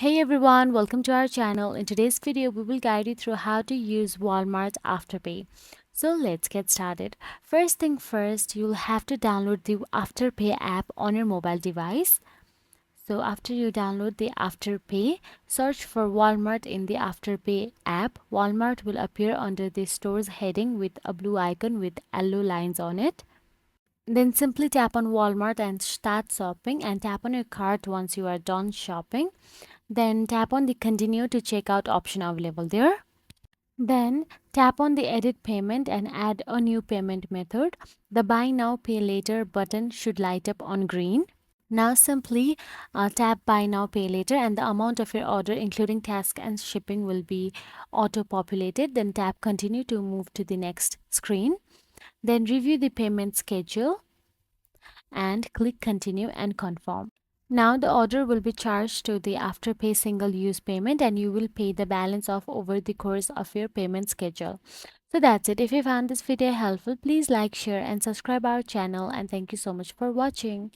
Hey everyone, welcome to our channel. In today's video, we will guide you through how to use Walmart Afterpay. So let's get started. First thing first, you'll have to download the Afterpay app on your mobile device. So after you download the Afterpay, search for Walmart in the Afterpay app. Walmart will appear under the store's heading with a blue icon with yellow lines on it. Then simply tap on Walmart and start shopping and tap on your cart once you are done shopping. Then tap on the continue to checkout option available there. Then tap on the edit payment and add a new payment method. The buy now pay later button should light up on green. Now simply tap buy now pay later and the amount of your order including tax and shipping will be auto populated. Then tap continue to move to the next screen. Then review the payment schedule and click continue and confirm. Now the order will be charged to the Afterpay single-use payment and you will pay the balance of over the course of your payment schedule. So that's it. If you found this video helpful, please like, share and subscribe our channel and thank you so much for watching.